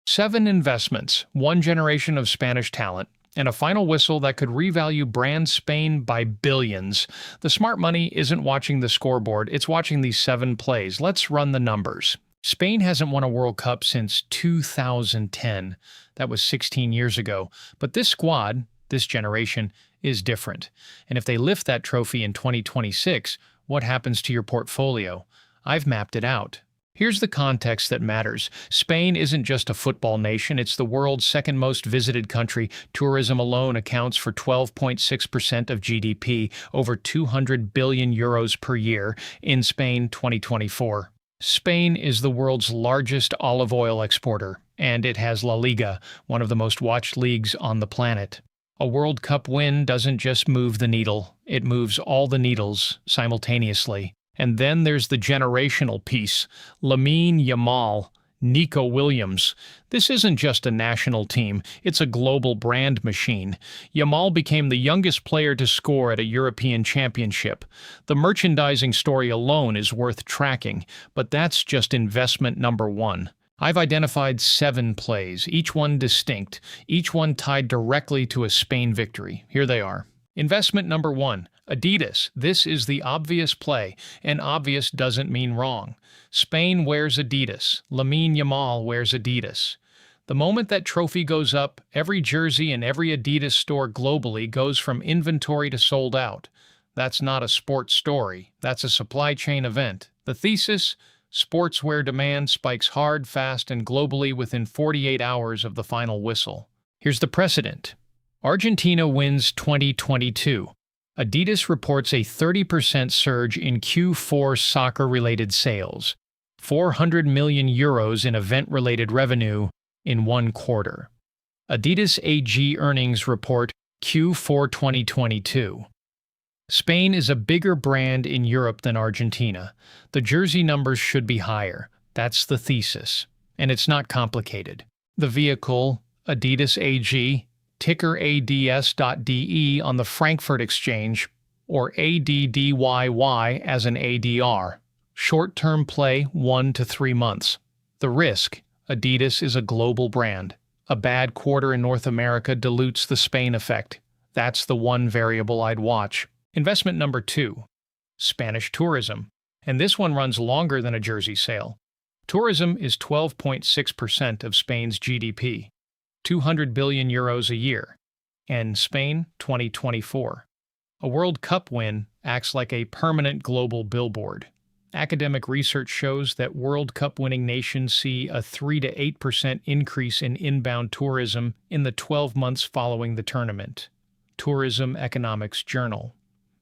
7 investments, 1 generation of Spanish talent, and a final whistle that could revalue brand Spain by billions. The smart money isn't watching the scoreboard, it's watching these 7 plays. Let's run the numbers. Spain hasn't won a World Cup since 2010. That was 16 years ago. But this squad, this generation, is different. And if they lift that trophy in 2026, what happens to your portfolio? I've mapped it out. Here's the context that matters. Spain isn't just a football nation, it's the world's second most visited country. Tourism alone accounts for 12.6% of GDP, over 200 billion euros per year in Spain 2024. Spain is the world's largest olive oil exporter, and it has La Liga, one of the most watched leagues on the planet. A World Cup win doesn't just move the needle, it moves all the needles simultaneously. And then there's the generational piece. Lamine Yamal, Nico Williams. This isn't just a national team, it's a global brand machine. Yamal became the youngest player to score at a European championship. The merchandising story alone is worth tracking, but that's just investment number 1. I've identified 7 plays, each one distinct, each one tied directly to a Spain victory. Here they are. Investment number 1. Adidas. This is the obvious play, and obvious doesn't mean wrong. Spain wears Adidas. Lamine Yamal wears Adidas. The moment that trophy goes up, every jersey in every Adidas store globally goes from inventory to sold out. That's not a sports story. That's a supply chain event. The thesis? Sportswear demand spikes hard, fast, and globally within 48 hours of the final whistle. Here's the precedent. Argentina wins 2022. Adidas reports a 30% surge in Q4 soccer-related sales, 400 million euros in event-related revenue in 1 quarter. Adidas AG earnings report Q4 2022. Spain is a bigger brand in Europe than Argentina. The jersey numbers should be higher. That's the thesis. And it's not complicated. The vehicle, Adidas AG, ticker ADS.DE on the Frankfurt Exchange, or ADDYY as an ADR. Short-term play 1 to 3 months. The risk: Adidas is a global brand. A bad quarter in North America dilutes the Spain effect. That's the one variable I'd watch. Investment number 2. Spanish tourism. And this one runs longer than a jersey sale. Tourism is 12.6% of Spain's GDP. 200 billion euros a year. And Spain, 2024. A World Cup win acts like a permanent global billboard. Academic research shows that World Cup winning nations see a 3 to 8% increase in inbound tourism in the 12 months following the tournament. Tourism Economics Journal.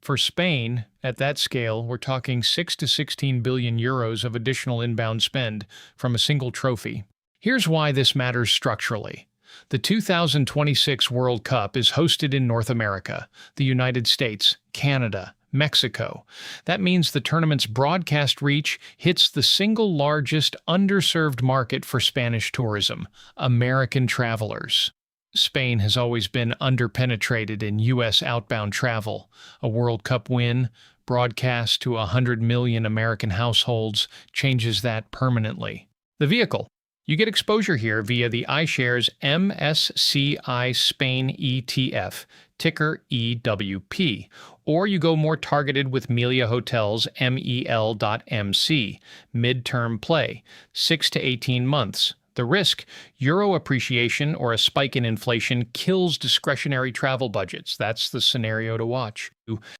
For Spain, at that scale, we're talking 6 to 16 billion euros of additional inbound spend from a single trophy. Here's why this matters structurally. The 2026 World Cup is hosted in North America, the United States, Canada, Mexico. That means the tournament's broadcast reach hits the single largest underserved market for Spanish tourism, American travelers. Spain has always been underpenetrated in U.S. outbound travel. A World Cup win, broadcast to 100 million American households, changes that permanently. The vehicle. You get exposure here via the iShares MSCI Spain ETF, ticker EWP, or you go more targeted with Melia Hotels MEL.MC, midterm play, 6 to 18 months. The risk: euro appreciation or a spike in inflation kills discretionary travel budgets. That's the scenario to watch.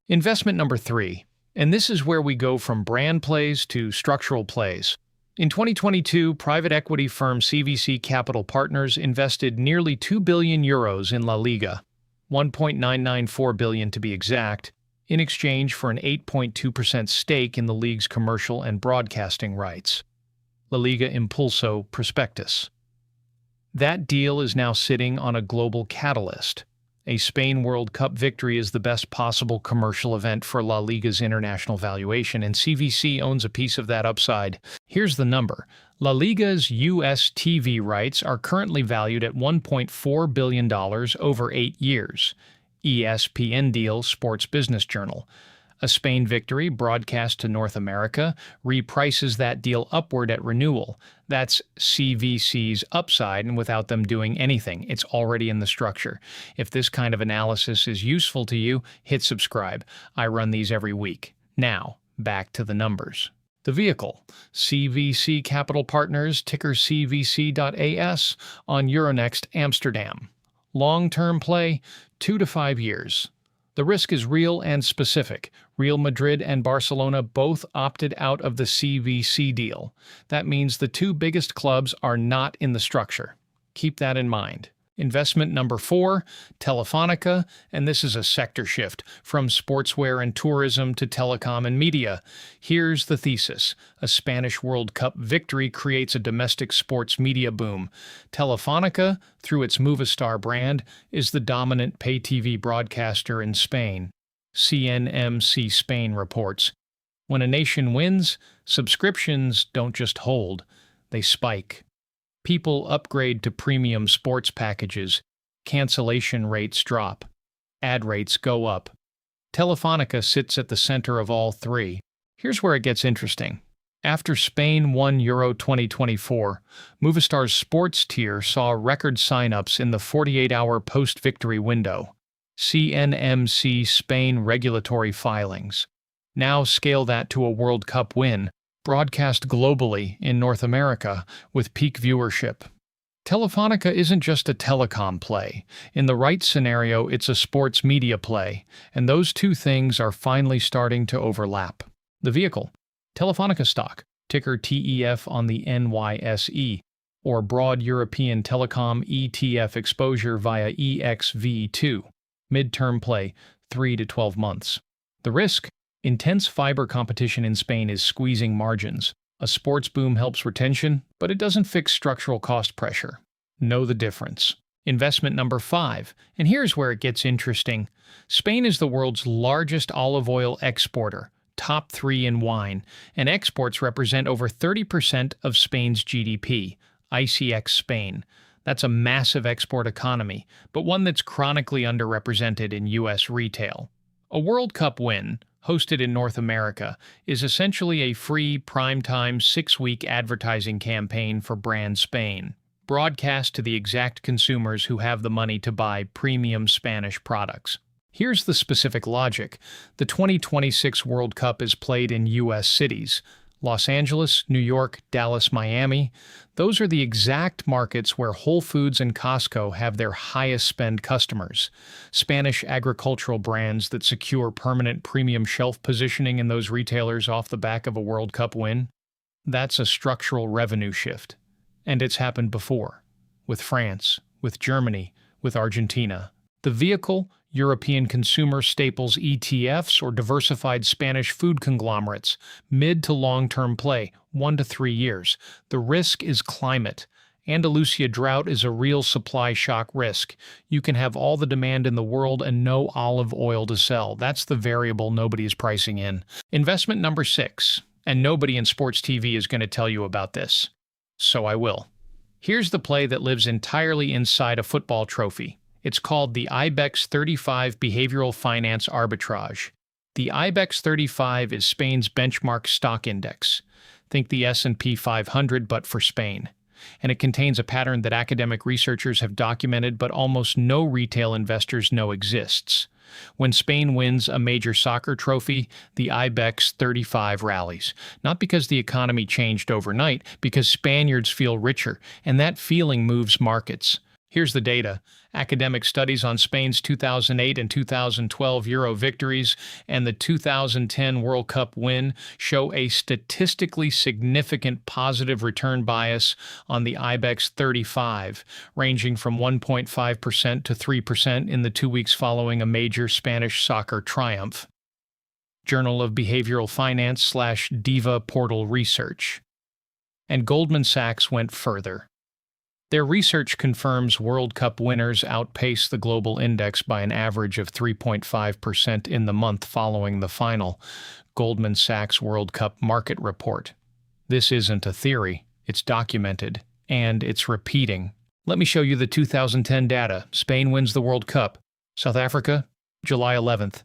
Investment number 3, and this is where we go from brand plays to structural plays. In 2022, private equity firm CVC Capital Partners invested nearly 2 billion euros in La Liga, 1.994 billion to be exact, in exchange for an 8.2% stake in the league's commercial and broadcasting rights. La Liga Impulso Prospectus. That deal is now sitting on a global catalyst. A Spain World Cup victory is the best possible commercial event for La Liga's international valuation, and CVC owns a piece of that upside. Here's the number. La Liga's U.S. TV rights are currently valued at $1.4 billion over 8 years. ESPN deal, Sports Business Journal. A Spain victory broadcast to North America reprices that deal upward at renewal. That's CVC's upside, and without them doing anything, it's already in the structure. If this kind of analysis is useful to you, hit subscribe. I run these every week. Now, back to the numbers. The vehicle, CVC Capital Partners, ticker CVC.AS, on Euronext Amsterdam. Long-term play, 2 to 5 years. The risk is real and specific. Real Madrid and Barcelona both opted out of the CVC deal. That means the two biggest clubs are not in the structure. Keep that in mind. Investment number 4, Telefonica, and this is a sector shift from sportswear and tourism to telecom and media. Here's the thesis. A Spanish World Cup victory creates a domestic sports media boom. Telefonica, through its Movistar brand, is the dominant pay TV broadcaster in Spain. CNMC Spain reports. When a nation wins, subscriptions don't just hold, they spike. People upgrade to premium sports packages, cancellation rates drop, ad rates go up. Telefonica sits at the center of all three. Here's where it gets interesting. After Spain won Euro 2024, Movistar's sports tier saw record sign-ups in the 48-hour post-victory window. CNMC Spain regulatory filings. Now scale that to a World Cup win, broadcast globally in North America with peak viewership. Telefonica isn't just a telecom play. In the right scenario, it's a sports media play, and those two things are finally starting to overlap. The vehicle, Telefonica stock, ticker TEF on the NYSE, or Broad European Telecom ETF exposure via EXV2. Midterm play, 3 to 12 months. The risk, intense fiber competition in Spain is squeezing margins. A sports boom helps retention, but it doesn't fix structural cost pressure. Know the difference. Investment number 5, and here's where it gets interesting. Spain is the world's largest olive oil exporter, top 3 in wine, and exports represent over 30% of Spain's GDP. ICX Spain. That's a massive export economy, but one that's chronically underrepresented in U.S. retail. A World Cup win, hosted in North America, is essentially a free, primetime, 6-week advertising campaign for brand Spain, broadcast to the exact consumers who have the money to buy premium Spanish products. Here's the specific logic. The 2026 World Cup is played in U.S. cities. Los Angeles, New York, Dallas, Miami. Those are the exact markets where Whole Foods and Costco have their highest spend customers. Spanish agricultural brands that secure permanent premium shelf positioning in those retailers off the back of a World Cup win. That's a structural revenue shift. And it's happened before. With France, with Germany, with Argentina. The vehicle, European consumer staples ETFs or diversified Spanish food conglomerates, mid to long-term play, 1 to 3 years. The risk is climate. Andalusia drought is a real supply shock risk. You can have all the demand in the world and no olive oil to sell. That's the variable nobody is pricing in. Investment number 6, and nobody in sports TV is going to tell you about this. So I will. Here's the play that lives entirely inside a football trophy. It's called the IBEX 35 Behavioral Finance Arbitrage. The IBEX 35 is Spain's benchmark stock index. Think the S&P 500, but for Spain. And it contains a pattern that academic researchers have documented but almost no retail investors know exists. When Spain wins a major soccer trophy, the IBEX 35 rallies. Not because the economy changed overnight, because Spaniards feel richer, and that feeling moves markets. Here's the data. Academic studies on Spain's 2008 and 2012 Euro victories and the 2010 World Cup win show a statistically significant positive return bias on the IBEX 35, ranging from 1.5% to 3% in the 2 weeks following a major Spanish soccer triumph. Journal of Behavioral Finance / Diva Portal Research. And Goldman Sachs went further. Their research confirms World Cup winners outpace the global index by an average of 3.5% in the month following the final. Goldman Sachs World Cup Market Report. This isn't a theory, it's documented, and it's repeating. Let me show you the 2010 data. Spain wins the World Cup. South Africa, July 11th.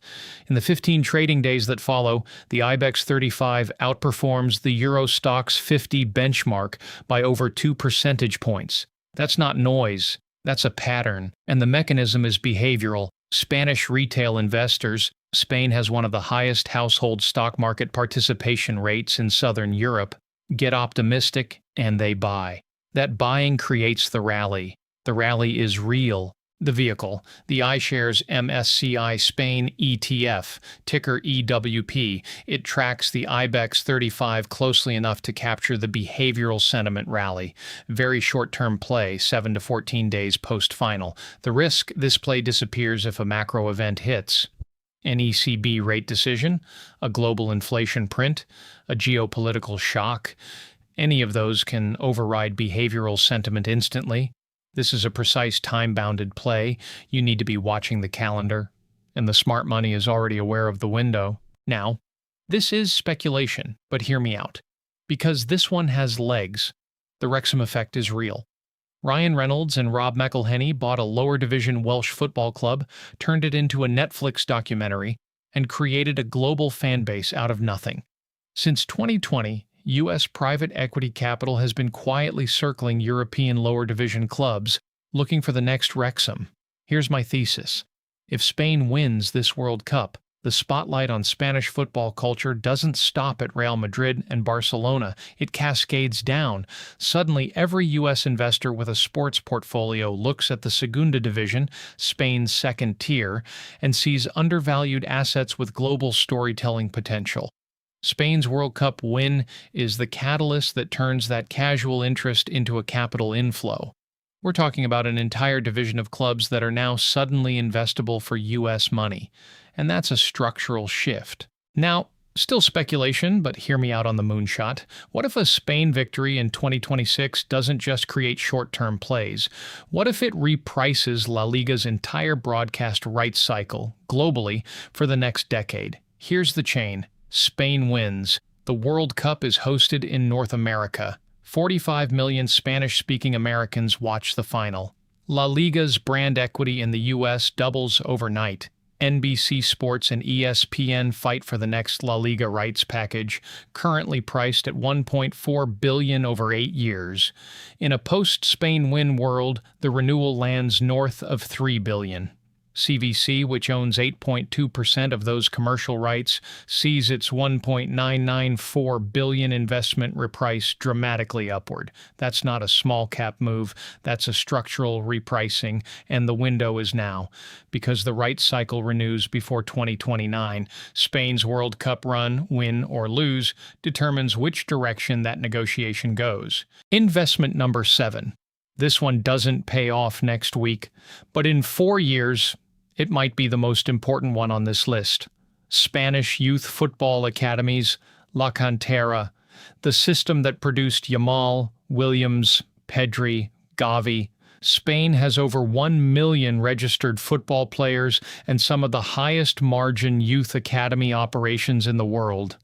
In the 15 trading days that follow, the IBEX 35 outperforms the Euro Stoxx 50 benchmark by over 2 percentage points. That's not noise, that's a pattern, and the mechanism is behavioral. Spanish retail investors. Spain has one of the highest household stock market participation rates in southern Europe. Get optimistic, and they buy. That buying creates the rally. The rally is real. The vehicle, the iShares MSCI Spain ETF, ticker EWP. It tracks the IBEX 35 closely enough to capture the behavioral sentiment rally. Very short-term play, 7 to 14 days post-final. The risk, this play disappears if a macro event hits. An ECB rate decision, a global inflation print, a geopolitical shock. Any of those can override behavioral sentiment instantly. This is a precise time-bounded play. You need to be watching the calendar, and the smart money is already aware of the window. Now, this is speculation, but hear me out. Because this one has legs, the Wrexham effect is real. Ryan Reynolds and Rob McElhenney bought a lower division Welsh football club, turned it into a Netflix documentary, and created a global fan base out of nothing. Since 2020, U.S. private equity capital has been quietly circling European lower division clubs, looking for the next Wrexham. Here's my thesis. If Spain wins this World Cup, the spotlight on Spanish football culture doesn't stop at Real Madrid and Barcelona. It cascades down. Suddenly, every U.S. investor with a sports portfolio looks at the Segunda Division, Spain's second tier, and sees undervalued assets with global storytelling potential. Spain's World Cup win is the catalyst that turns that casual interest into a capital inflow. We're talking about an entire division of clubs that are now suddenly investable for U.S. money, and that's a structural shift. Now, still speculation, but hear me out on the moonshot. What if a Spain victory in 2026 doesn't just create short-term plays? What if it reprices La Liga's entire broadcast rights cycle, globally, for the next decade? Here's the chain. Spain wins. The World Cup is hosted in North America. 45 million Spanish-speaking Americans watch the final. La Liga's brand equity in the U.S. doubles overnight. NBC Sports and ESPN fight for the next La Liga rights package, currently priced at $1.4 billion over 8 years. In a post-Spain win world, the renewal lands north of $3 billion. CVC, which owns 8.2% of those commercial rights, sees its $1.994 billion investment repriced dramatically upward. That's not a small cap move, that's a structural repricing, and the window is now. Because the rights cycle renews before 2029, Spain's World Cup run, win or lose, determines which direction that negotiation goes. Investment number 7. This one doesn't pay off next week, but in 4 years, it might be the most important one on this list. Spanish youth football academies, La Cantera, the system that produced Yamal, Williams, Pedri, Gavi. Spain has over 1 million registered football players and some of the highest margin youth academy operations in the world.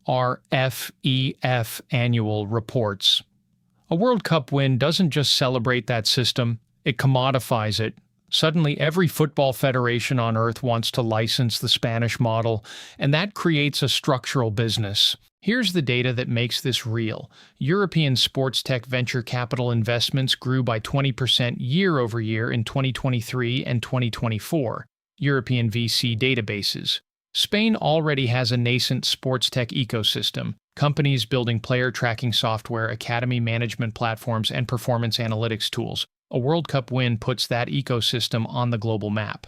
RFEF annual reports. A World Cup win doesn't just celebrate that system, it commodifies it. Suddenly, every football federation on earth wants to license the Spanish model, and that creates a structural business. Here's the data that makes this real. European sports tech venture capital investments grew by 20% year over year in 2023 and 2024. European VC databases. Spain already has a nascent sports tech ecosystem. Companies building player tracking software, academy management platforms, and performance analytics tools. A World Cup win puts that ecosystem on the global map.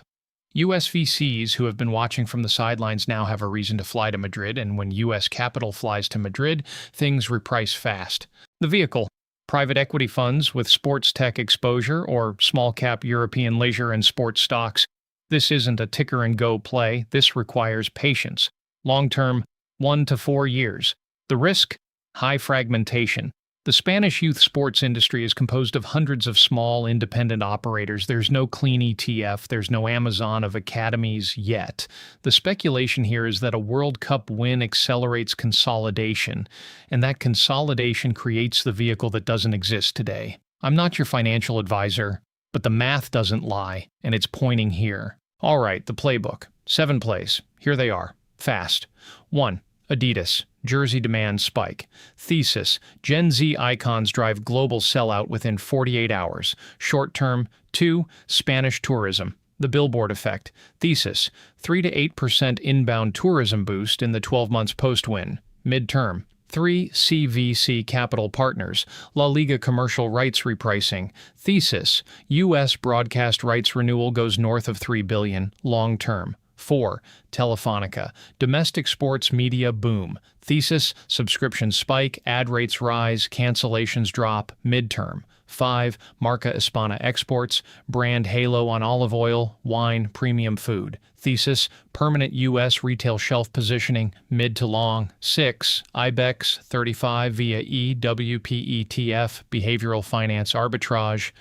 U.S. VCs who have been watching from the sidelines now have a reason to fly to Madrid, and when U.S. capital flies to Madrid, things reprice fast. The vehicle. Private equity funds with sports tech exposure or small-cap European leisure and sports stocks. This isn't a ticker-and-go play. This requires patience. Long-term, 1 to 4 years. The risk? High fragmentation. The Spanish youth sports industry is composed of hundreds of small, independent operators. There's no clean ETF, there's no Amazon of academies yet. The speculation here is that a World Cup win accelerates consolidation, and that consolidation creates the vehicle that doesn't exist today. I'm not your financial advisor, but the math doesn't lie, and it's pointing here. All right, the playbook. 7 plays. Here they are. Fast. 1. Adidas. Jersey demand spike. Thesis. Gen Z icons drive global sellout within 48 hours. Short term. 2. Spanish tourism. The billboard effect. Thesis. 3 to 8% inbound tourism boost in the 12 months post-win. Midterm. 3. CVC Capital Partners. La Liga commercial rights repricing. Thesis. U.S. broadcast rights renewal goes north of $3 billion. Long term. 4. Telefonica. Domestic sports media boom. Thesis. Subscription spike. Ad rates rise. Cancellations drop. Midterm. 5. Marca Hispana exports. Brand halo on olive oil, wine, premium food. Thesis. Permanent U.S. retail shelf positioning. Mid to long. 6. IBEX 35 via EWPETF. Behavioral finance arbitrage.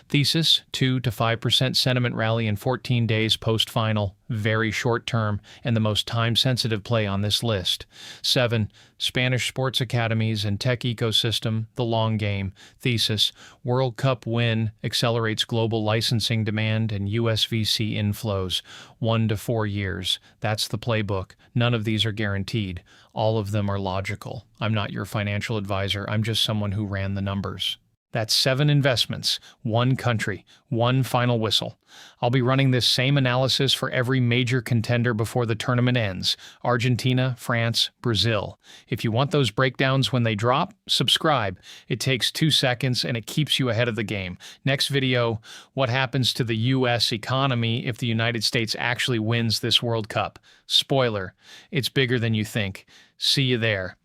Thesis. 2 to 5% sentiment rally in 14 days post-final. Very short term and the most time-sensitive play on this list. 7. Spanish sports academies and tech ecosystem, the long game. Thesis. World Cup win accelerates global licensing demand and USVC inflows. 1 to 4 years. That's the playbook. None of these are guaranteed. All of them are logical. I'm not your financial advisor. I'm just someone who ran the numbers. That's 7 investments, 1 country, 1 final whistle. I'll be running this same analysis for every major contender before the tournament ends. Argentina, France, Brazil. If you want those breakdowns when they drop, subscribe. It takes 2 seconds and it keeps you ahead of the game. Next video, what happens to the U.S. economy if the United States actually wins this World Cup? Spoiler, it's bigger than you think. See you there.